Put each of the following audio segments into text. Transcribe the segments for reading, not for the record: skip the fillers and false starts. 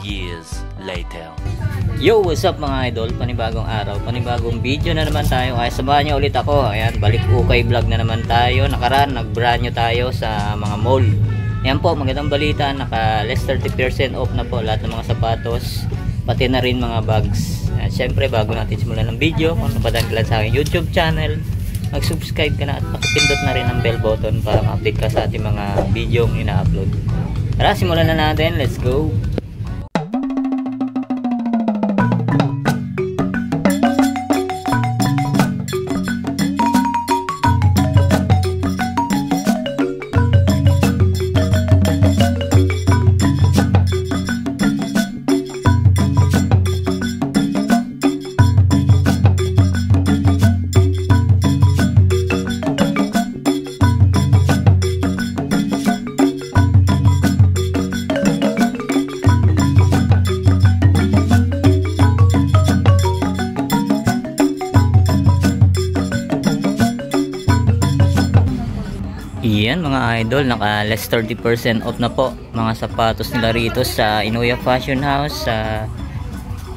Years later. Yo, what's up mga idol? Panibagong araw, panibagong video na naman tayo. Ay, samahan nyo ulit ako. Ayan, balik ukay vlog na naman tayo. Nakaraan, nag-brand new tayo sa mga mall. Ayan po, magandang balita. Naka less 30% off na po lahat ng mga sapatos, pati na rin mga bags. Ayan, syempre, bago natin simulan ng video, kung napadaan ka lang sa aking YouTube channel, mag-subscribe ka na at pakipindot na rin ang bell button para ma-update ka sa ating mga video yung ina-upload. Tara, simulan na natin. Let's go! Yan mga idol, naka less 30% off na po mga sapatos nila rito sa Inuya Fashion House sa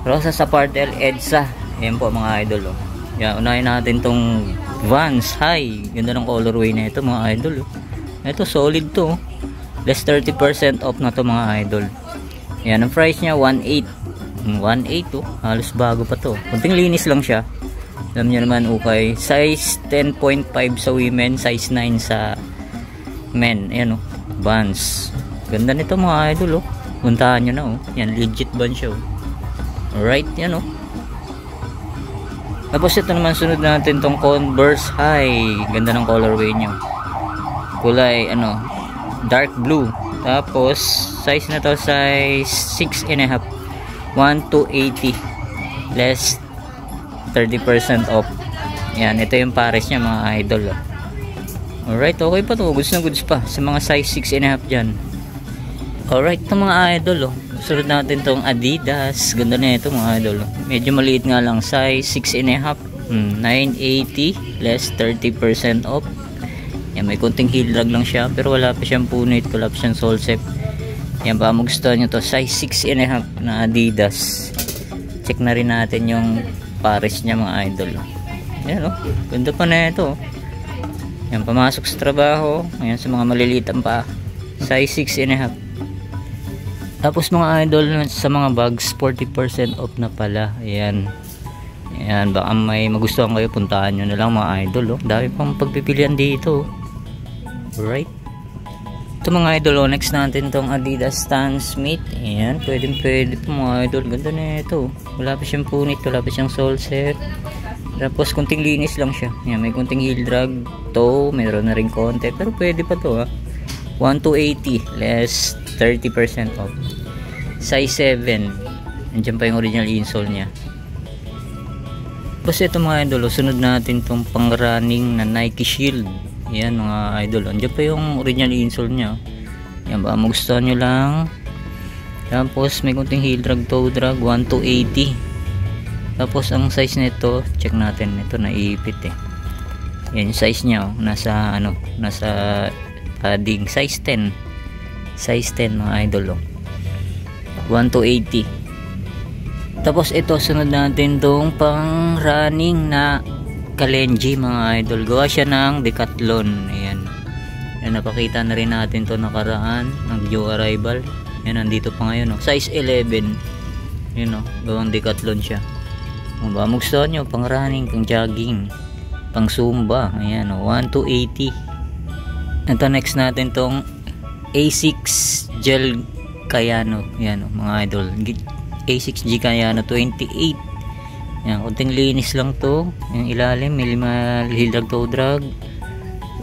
Rosa Zapartel EDSA. Yan po mga idol. Yan, unahin natin tong Vans High. Ganda ng colorway na ito mga idol. Ito solid to. Less 30% off na to mga idol. Yan, ang price niya 1.8. 1.8 to. Halos bago pa to. Kunting linis lang siya. Alam niyo naman okay. Size 10.5 sa women, size 9 sa men. Ayan o, Vans. Ganda nito mga idol o. Puntahan nyo na o. Yan, legit Vans siya o. Alright, yan o. Tapos ito naman sunod natin tong Converse High. Ganda ng colorway nyo. Kulay ano, dark blue. Tapos size na to, size 6.5. 1 to 80. Less 30% off. Yan, ito yung pares niya mga idol o. Alright, okay pa to. Goods na goods pa sa mga size 6.5 dyan. Alright, ito mga idol. Sunod natin tong Adidas. Ganda na ito mga idol. Medyo maliit nga lang. Size 6.5. 980. Less 30% off. Yan, may konting heel drag lang siya. Pero wala pa siyang punit. Wala pa siyang sole set. Yan, baka magustuhan nyo to. Size 6.5 na Adidas. Check na rin natin yung pares niya mga idol. Yan o. Ganda pa na ito. Yan, pamasok sa trabaho. Ayan, sa mga malilitan pa. Size 6.5. Tapos mga idol, sa mga bags, 40% off na pala. Ayan. Ayan, baka may magustuhan kayo, puntahan nyo na lang mga idol. Dami pang pagpipilian dito. Alright. Ito mga idol, next natin tong Adidas Stan Smith. Ayan, pwede po mga idol. Ganda na ito. Wala pa siyang punit, wala pa siyang sole set. Tapos kunting linis lang siya. Yan, may kunting heel drag, toe, meron na rin konti, pero pwede pa to ha. 1 to 80, less 30% off. Size 7. Nandiyan pa yung original insole niya. Tapos ito mga idol, sunod natin tong pang running na Nike Shield. Yan mga idol, nandiyan pa yung original insole niya. Yan, baka magustuhan nyo lang. Tapos may kunting heel drag, toe drag, 1 to 80. Tapos ang size nito, check natin, ito naiipit eh. Yan yung size niya, nasa ano, nasa padding, size 10. Size 10 mga idol. 1 to 80. Tapos ito, sunod natin tong pang running na Kalenji mga idol. Gawa siya ng Decathlon. Ayan. Yan, napakita na rin natin to nakaraan ng new arrival. Yan, nandito pa ngayon. Size 11. Yun o, gawang Decathlon siya. Kung ba magustuhan nyo, pang running, pang jogging, pang zumba. Ayan o, 1 to 80. Ito next natin tong A6 gel Kayano. Yan mga idol. A6G Kayano 28. Yan, konting linis lang to. Yung ilalim, may 5 hildrag toe drag.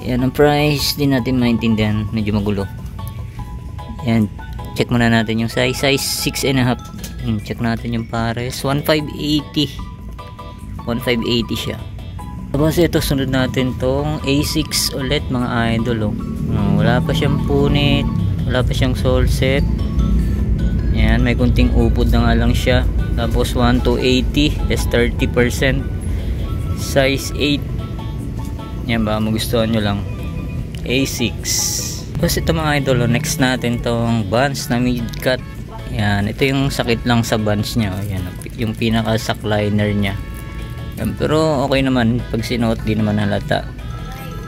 Yan ang price, din natin maintindihan, medyo magulo. Yan, check muna natin yung size 6.5. Check natin yung pares, 1580 siya. Tapos ito, sunod natin tong A6 ulit mga idol. Wala pa siyang punit, wala pa siyang sole set. Yan, may kunting upod na nga lang siya. Tapos 1280 is 30%, size 8. Yan, baka magustuhan nyo lang. A6. Tapos ito mga idol, next natin tong Vans na mid cut. Yan, ito yung sakit lang sa Vans nya. Yan, yung pinaka sack liner nya. Yan, pero okay naman pag sinuot, di naman halata.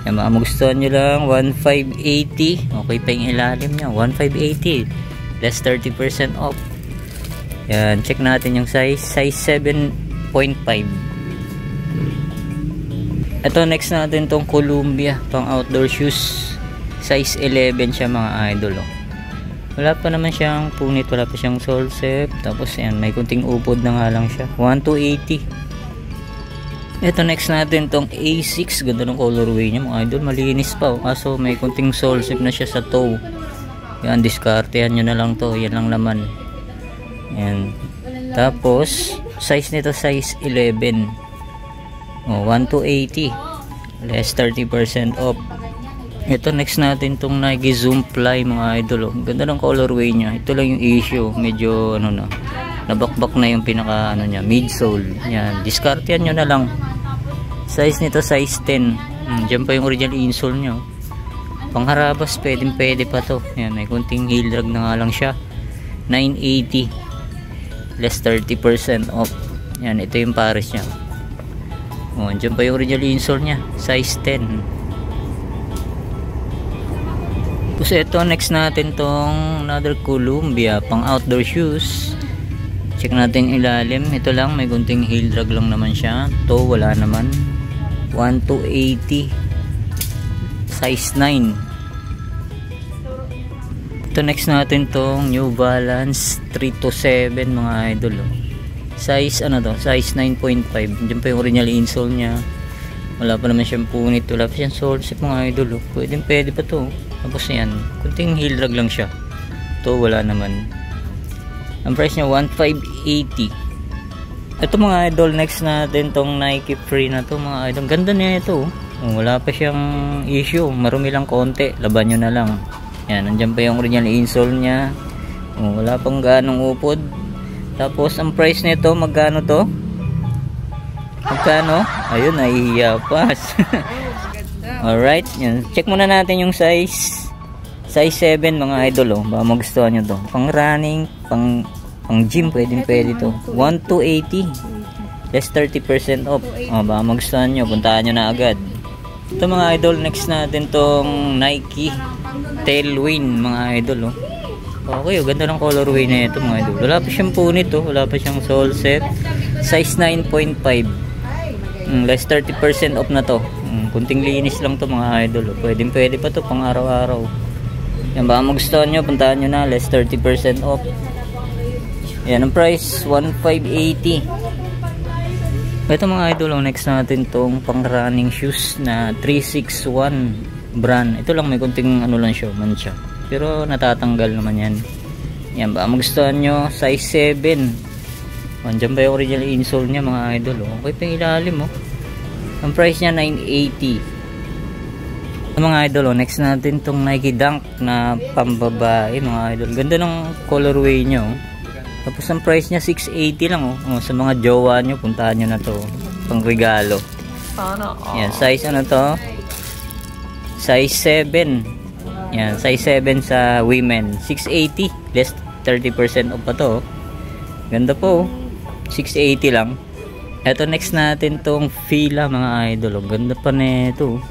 Yan, baka magustuhan nyo lang. 1580. Okay pa yung ilalim nya, 1580 less 30% off. Yan, check natin yung size 7.5. Ito, next natin tong Columbia pang outdoor shoes, size 11 siya mga idol. Wala pa naman siyang punit, wala pa siyang sole set. Tapos yan, may kunting upod na nga lang siya, 1280. Ito, next natin tong A6. Ganda ng colorway niya mga idol, malinis pa kaso may kunting sole set na siya sa toe. Yan, diskartehan nyo na lang to, yan lang laman. Yan. Tapos size nito size 11. 1280 less 30% off. Ito, next natin tong Nike Zoom Fly mga idol. Ganda ng colorway niya. Ito lang yung issue, medyo nabakbak na yung pinaka niya, midsole. Yan, diskartehan nyo na lang. Size nito size 10. Diyan pa yung original insole nyo. Pangharabas, pwede pa to. Yan, may kunting heel drag na nga lang siya, 980 less 30% off. Yan, ito yung pares nya. Diyan pa yung original insole nya, size 10. Tapos ito, next natin tong another Columbia pang outdoor shoes. Check natin ilalim. Ito lang, may kunting heel drag lang naman siya. To wala naman, 1280 size 9. Ito, next natin tong New Balance 327 mga idol. Size size 9.5. Diyan pa yung original insole nya. Wala pa naman siyang punit, wala pa siyang sole set mga idol. Pwede pa to. Tapos yan, kunting heel drag lang siya. To wala naman. Ang price niya 1580. Ito mga idol, next natin tong Nike Free na to mga idol. Ganda niya ito. Wala pa siyang issue, marumi lang konti, laban nyo na lang. Yan, nandiyan pa yung original insole nya. Wala pang ganong upod. Tapos ang price nito, magkano to? Magkano? Ayun, nahihiya pa. Alright, yan. Check muna natin yung size 7 mga idol. Baka magustuhan nyo to. Pang running, pang gym, pwede to. 1280 less 30% off. Baka magustuhan nyo, puntaan nyo na agad. Ito mga idol, next natin tong Nike Tailwind mga idol. Okay, ganda ng colorway na ito mga idol. Wala pa siyang punit, wala pa siyang sole set. Size 9.5 less 30% off na to. Kunting linis lang to mga idol. Pwede pa to pang araw-araw. Yan, baka magustuhan nyo, puntahan nyo na, less 30% off. Yan ang price, 1580. Ito mga idol, next natin tong pang running shoes na 361 brand. Ito lang, may kunting lang siya, mancha. Pero natatanggal naman yan. Yan, baka magustuhan nyo, size 7. Diyan ba yung original insole niya mga idol. Okay pa yung ilalim. Ang price niya 980. Mga idol, next natin tong Nike Dunk na pambabae mga idol. Ganda ng colorway niya. Tapos ang price niya 680 lang. Sa mga jowa nyo, puntahan nyo na to, pang regalo. Yan, size to? Size 7. Yan, size 7 sa women, 680 less 30% off pa to. Ganda po, 680 lang. Eto, next natin tong Fila mga idol. Ganda pa nito.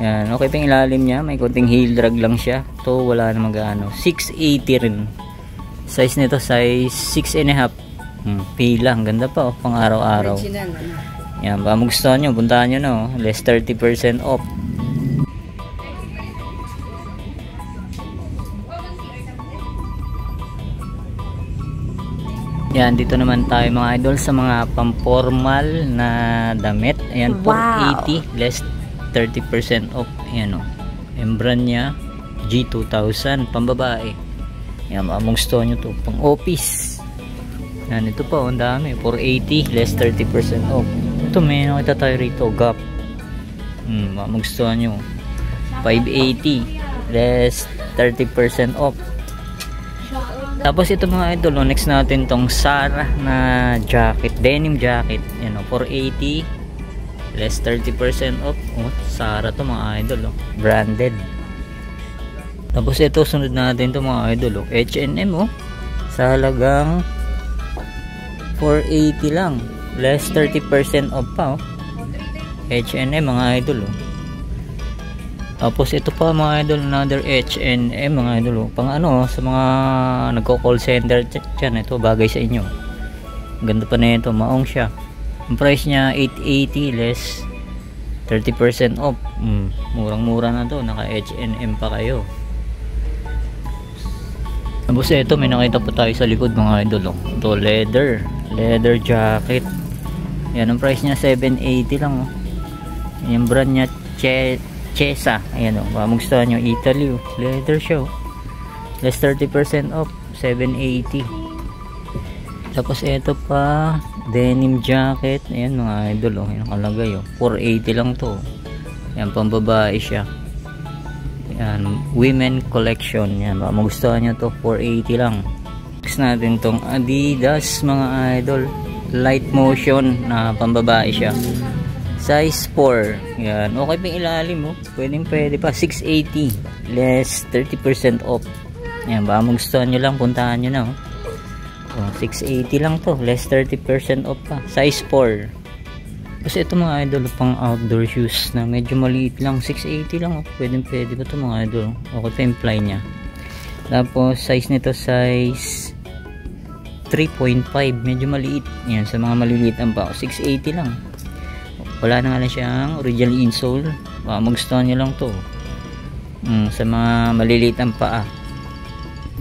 Yan, okay pa yung ilalim niya, may konting heel drag lang siya. To wala na magano, 680 rin. Size nito size 6.5. Fila, ang ganda pa pang araw-araw. Yan, baka magustuhan nyo, puntahan nyo na less 30% off. Yan, dito naman tayo mga idol sa mga pampormal na damit. Ayan, Wow. 480 less 30% off. Ayan o. Yung brand niya G2000, pambabae. Ayan, mong gusto nyo to, pang office. Yan, ito pa, ang dami. 480 less 30% off. Ito, may nakita tayo rito, Gap. Mong gusto nyo, 580 less 30% off. Tapos ito mga idol, next natin tong Zara na jacket, denim jacket. Yan o, 480 less 30% off. Zara to mga idol, branded. Tapos ito, sunod natin to mga idol, H&M sa halagang 480 lang less 30% off pa. H&M mga idol. Tapos ito pa mga idol, another H&M mga idol, pang sa mga nagko-call center dyan. Ito bagay sa inyo, ganda pa na ito, maong siya. Ang price niya 880 less 30% off. Murang mura na to, naka H&M pa kayo. Tapos ito, may nakita pa tayo sa likod mga idol. Ito, leather jacket. Yan, ang price niya 780 lang. Yung brand niya Chesa. Ayan o, magustuhan nyo, Italy leather show, less 30% off, 780. Tapos ito pa, denim jacket. Ayan mga idol, yung nakalagay 480 lang to. Ayan, pambabae siya. Ayan, women collection. Ayan, magustuhan nyo to, 480 lang. Next natin tong Adidas mga idol, light motion na pambabae siya, size 4. Yan, okay pa yung ilalim pwede pa, 680 less 30% off. Yan, baka magustuhan nyo lang, puntahan nyo na 680 lang to, less 30% off pa, size 4. Kasi ito mga idol, pang outdoor shoes na medyo maliit lang, 680 lang pwede pa to mga idol. Okay pa yung fly nya. Tapos size nito, size 3.5, medyo maliit. Yan, sa mga maliliit ang pa, 680 lang. Wala na nga lang siyang original insole. Magustuhan nyo lang to, sa mga maliliit ang paa.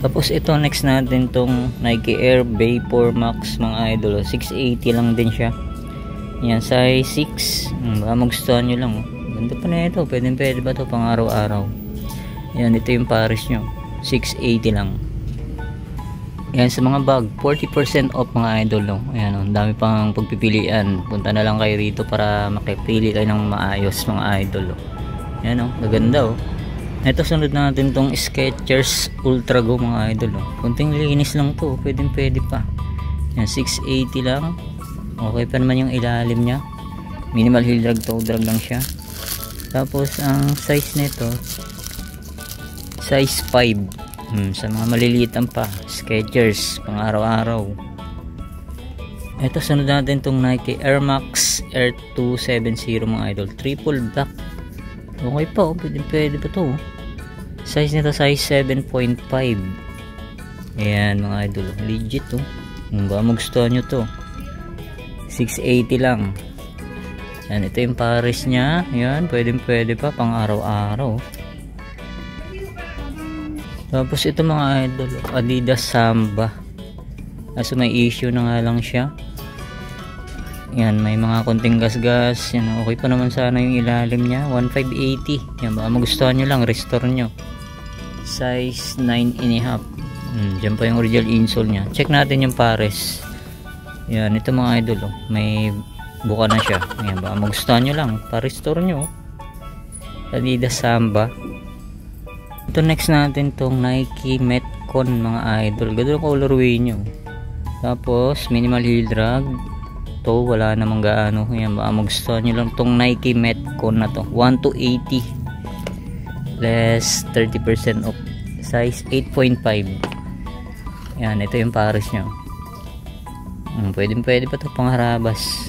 Tapos ito, next natin tong Nike Air Vapor Max mga idol, 680 lang din siya. Yan, size 6. Magustuhan nyo lang ganda pa na ito, pwede ba to pang araw-araw. Yan, ito yung pares nyo, 680 lang. Yan, sa mga bag, 40% off mga idol. Ayan, ang dami pang pagpipilian. Punta na lang kayo rito para makipili kayo ng maayos mga idol. Ayan maganda Ito, sunod natin tong Skechers Ultra Go mga idol. Kunting linis lang to, pwede pa. Yan, 680 lang. Okay pa naman yung ilalim nya. Minimal heel drag, toe drag lang siya. Tapos ang size nito, size 5. Sa mga maliliitan pa, Skechers pang araw-araw. Ito, sunod natin tong Nike Air Max Air 270 mga idol, triple black. Okay pa pwede pa to. Size nito, size 7.5. Ayan mga idol, legit baka magustuhan nyo to, 680 lang. Yan, ito yung pares nya. Yan, pwede pa pang araw-araw. Tapos ito mga idol, Adidas Samba. Kaso may issue na nga lang siya. Yan, may mga konting gas-gas. Yan, okay pa naman sana yung ilalim niya, 1580. Yan, baka magustuhan nyo lang, restore nyo. Size 9.5. Diyan pa yung original insole nya. Check natin yung pares. Yan, ito mga idol may buka na siya. Yan, baka magustuhan nyo lang, pa-restore nyo. Adidas Samba. Ito, next natin tong Nike Metcon mga idol. Ganda yung colorway nyo. Tapos minimal heel drag to, wala namang gaano. Yan, baka magustuhan nyo lang tong Nike Metcon na to, 1280 less 30% off, size 8.5. Yan, ito yung pares nyo. Pwede pa to pang harabas.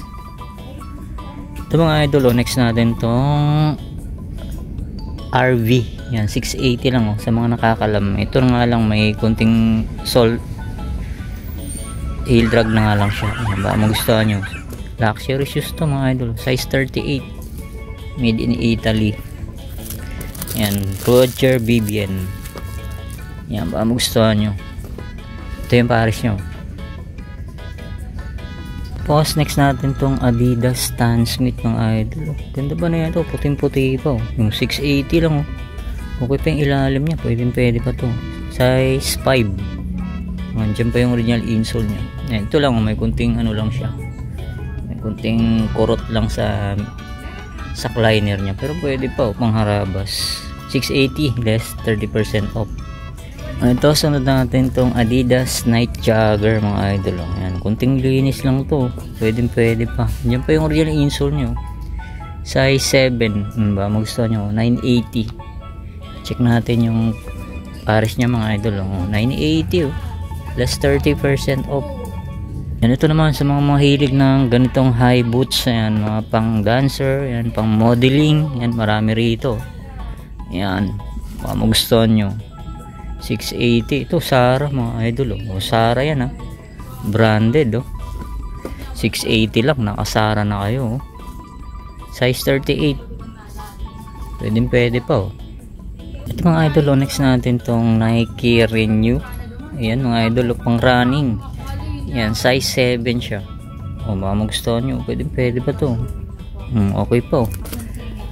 Ito mga idol, next natin tong RV. Yan, 680 lang sa mga nakakalam. Ito nga lang, may kunting heel drag na nga lang siya. Yan, baka magustuhan nyo. Luxury shoes to mga idol, size 38, made in Italy. Yan, Roger Vivian. Yan, baka magustuhan nyo. Ito yung pares nyo. Tapos next natin tong Adidas Stan Smith mga idol. Ganda ba na yan to? Puting-puti pa oh. Yung 680 lang oh. Okay pa yung ilalim niya. Pwede pa to. Size 5. Nandiyan pa yung original insole niya. Yan, ito lang oh. May kunting ano lang siya. May kunting kurot lang sa liner niya. Pero pwede pa oh. Pangharabas. 680 less 30% off. Ito, sunod natin tong Adidas Night Jogger mga idol. Ayan, kunting linis lang to. Pwede pa. Diyan pa yung original insole nyo. Size 7. Ba, magustuhan nyo. 980. Check natin yung pares niya mga idol. 980 oh. Less 30% off. Yan, ito naman sa mga mahilig ng ganitong high boots. Ayan, mga pang dancer. Ayan, pang modeling. Ayan, marami rito. Ayan, baka magustuhan nyo. 680. Ito Sara mga idol oh. Sara yan ha. Branded oh. 680 lang. Nakasara na kayo oh. Size 38. Pwede pa oh. Ito mga idol oh. Next natin tong Nike Renew. Ayan mga idol oh. Pang running. Ayan, size 7 siya oh. Baka magustuhan nyo. Pwede pa to. Okay pa oh.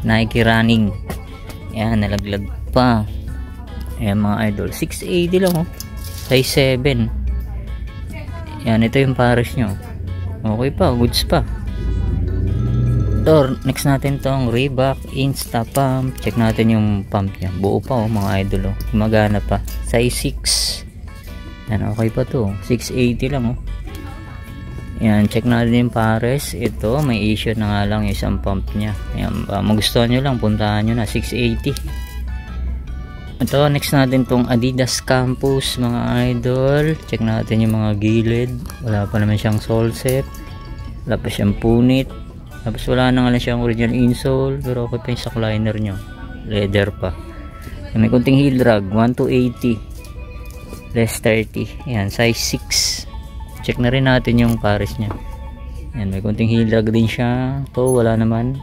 Nike running. Ayan, nalaglag pa. Ayan mga idol, 680 lang oh. Size 7. Ayan, ito yung pares nyo. Okay pa, goods pa. Ito, next natin tong Reebok Insta Pump. Check natin yung pump nya. Buo pa oh mga idol oh. Gumagana pa. Size 6. Ayan, okay pa to. 680 lang oh. Ayan, check natin yung pares. Ito, may issue na nga lang yung isang pump nya. Ayan, magustuhan nyo lang, puntahan nyo na. 680. Ito, next natin tong Adidas Campus mga idol. Check natin yung mga gilid. Wala pa naman siyang sole set. Wala pa siyang punit. Tapos wala na nga lang siyang original insole. Pero okay pa yung sock liner nyo. Leather pa. May kunting heel drag. 1 to 80. Less 30. Ayan, size 6. Check na rin natin yung pares nya. Ayan, may kunting heel drag din siya. Ito, wala naman.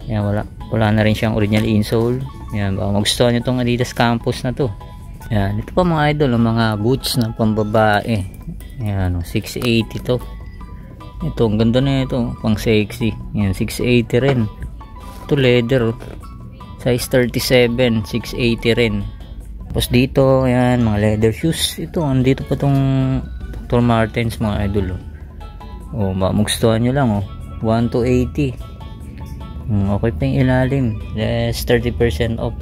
Ayan, wala na rin siyang original insole. Yan, baka magustuhan nyo itong Adidas Campus na to. Yan, ito pa mga idol, mga boots na pambabae. Yan, 680 to. Ito, ang ganda na ito, pang sexy. Yan, 680 rin. Ito leather, size 37, 680 rin. Tapos dito, yan, mga leather shoes. Ito, andito pa itong Dr. Martens mga idol. Oh, baka magustuhan nyo lang, 1 to 80. Okay pa yung ilalim. Less 30% off.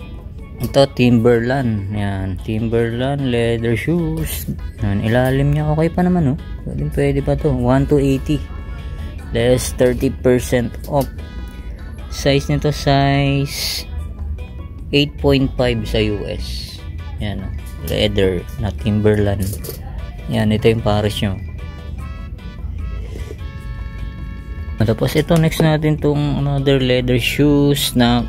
Ito Timberland. Yan, Timberland leather shoes. Yan, ilalim niya okay pa naman oh. Pwede pa to. 1 to 80. Less 30% off. Size nito size 8.5 sa US. Yan oh. Leather na Timberland. Yan, ito yung pares nyo. Tapos ito next natin tong another leather shoes na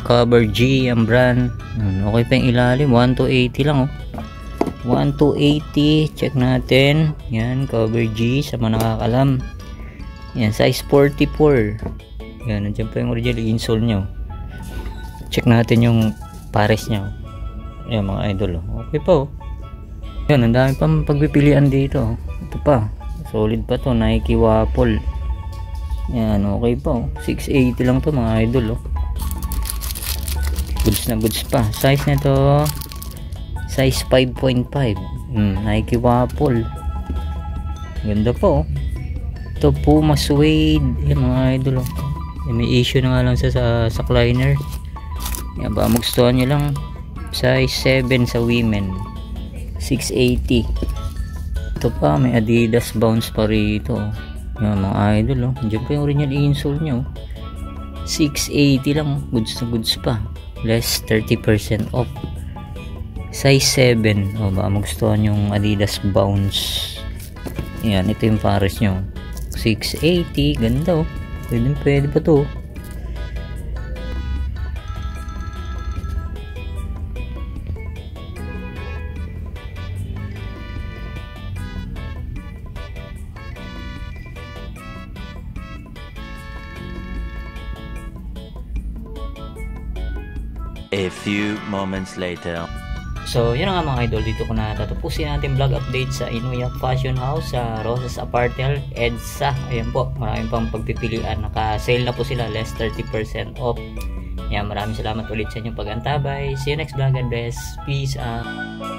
Cover G ang brand. Okay pa yung ilalim, 1 to 80 lang oh. 1 to 80. Check natin. Yan, Cover G sa mga nakakalam. Yan, size 44. Yan, nandiyan pa yung original insole nyo. Check natin yung pares nya. Yan mga idol oh. Okay pa oh. Yan, ang dami pang pagpipilian dito. Ito pa, solid pa to. Nike Waffle. Yan, okay pa oh. 680 lang to mga idol oh. Goods na goods pa. Size nito size 5.5. Nike Waffle. Ganda pa oh. Ito Puma Suede. Yan mga idol oh. May issue na nga lang sa liner. Yan ba, magustuhan nyo lang. Size 7 sa women. 680. Ito pa, may Adidas Bounce pa rito oh. Yan mga idol oh. Diyan pa yung original insole nyo. 680 lang. Goods na goods pa. Less 30% off. Size 7. O baka magustuhan yung Adidas Bounce. Yan, ito yung pares nyo. 680. Ganda oh. Pwede pa to. A few moments later. So, yun nga mga idol, dito ko na tatapusin natin vlog update sa Inuyak Fashion House sa Rosas Apartel, EDSA. Ayan po, maraming pang pagpipilian. Naka-sale na po sila, less 30% off. Yan, maraming salamat ulit sa inyong pag-antabay. See you next vlog, and best. Peace out.